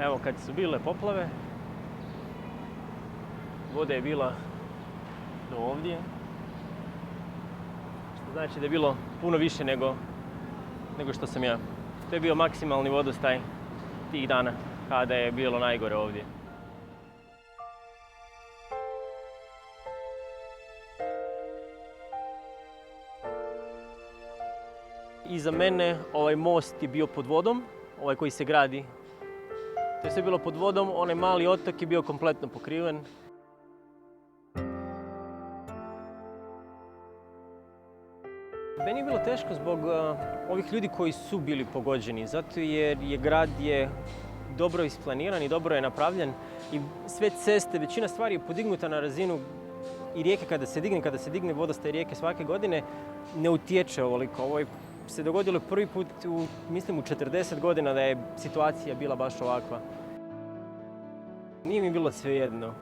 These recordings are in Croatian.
Evo, kad su bile poplave, voda je bila do ovdje, što znači da je bilo puno više nego što sam ja. To je bio maksimalni vodostaj tih dana kada je bilo najgore ovdje. Iza mene ovaj most je bio pod vodom, ovaj koji se gradi. To je sve bilo pod vodom, onaj mali otok je bio kompletno pokriven. Meni je bilo teško zbog ovih ljudi koji su bili pogođeni, zato jer grad je dobro isplaniran i dobro je napravljen i sve ceste, većina stvari je podignuta na razinu i rijeke kada se digne vodostaj rijeke svake godine, ne utječe ovoliko. Ovo se dogodilo prvi put mislim u 40 godina da je situacija bila baš ovakva. Nije mi bilo svejedno.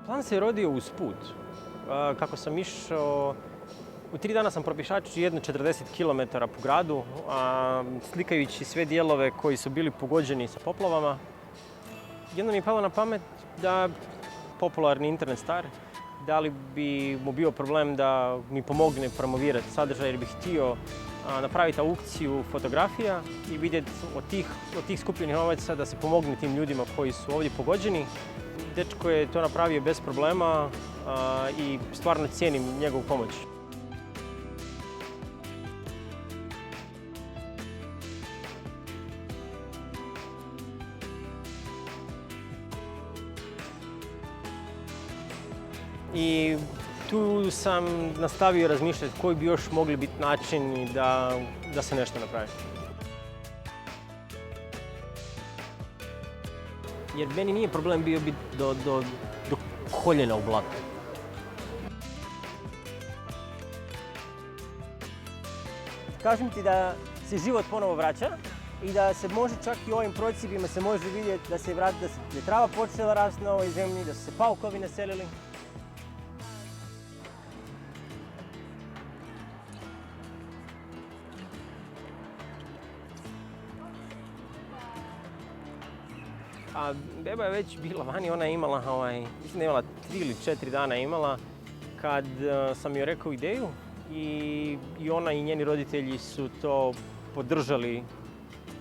Plan se je rodio uz put. Kako sam išao, u 3 dana sam propješačio jedno 40 km po gradu, slikajući sve dijelove koji su bili pogođeni sa poplavama. Jedno mi je palo na pamet da popularni internet star, da li bi mu bio problem da mi pomogne promovirati sadržaj jer bih htio napraviti aukciju fotografija i vidjeti od tih skupljenih novaca da se pomogne tim ljudima koji su ovdje pogođeni. Dečko je to napravio bez problema i stvarno cijenim njegovu pomoć. I tu sam nastavio razmišljati koji bi još mogli biti načini da se nešto napravi. Jer meni nije problem bio biti do koljena u blatu. Kažem ti da se život ponovo vraća i da se može čak i u ovim procjepima se može vidjeti da se je trava počela rasti na ovoj zemlji, da su se paukovi naselili. A beba je već bila vani, ona je imala, mislim da je imala 3 ili 4 dana imala kad sam joj rekao ideju i ona i njeni roditelji su to podržali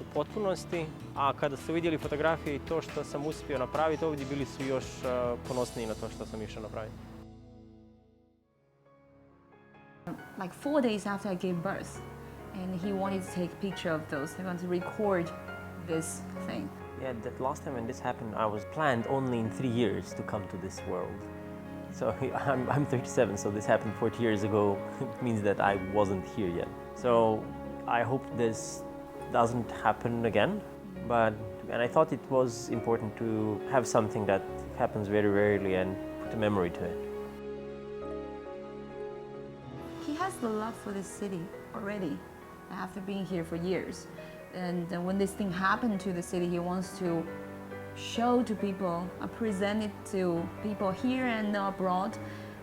u potpunosti, a kada su vidjeli fotografije i to što sam uspio napraviti ovdje, bili su još ponosniji na to što sam išao napraviti. Like 4 days after I gave birth, and he wanted to take a picture of those. He wanted to record this thing. Yeah, that last time when this happened, I was planned only in 3 years to come to this world. So I'm 37, so this happened 40 years ago. It means that I wasn't here yet. So I hope this doesn't happen again. And I thought it was important to have something that happens very rarely and put a memory to it. He has the love for this city already, after being here for years. And when this thing happened to the city, he wants to show to people, present it to people here and abroad,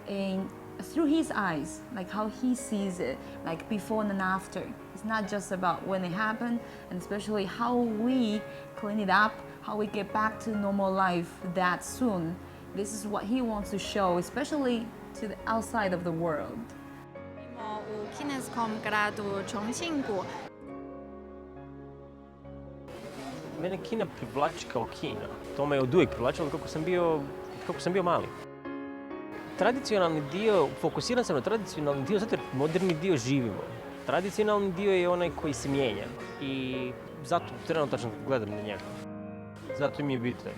and through his eyes, like how he sees it, like before and after. It's not just about when it happened, and especially how we clean it up, how we get back to normal life that soon. This is what he wants to show, especially to the outside of the world. U kineskom gradu Chongqingu. Mene Kina privlači kao Kina. To me oduvijek privlačilo kako sam bio mali. Tradicionalni dio, fokusiran sam na tradicionalni dio zato jer moderni dio živimo. Tradicionalni dio je onaj koji se mijenja i zato trenutačno gledam na njega. Zato mi je bitan.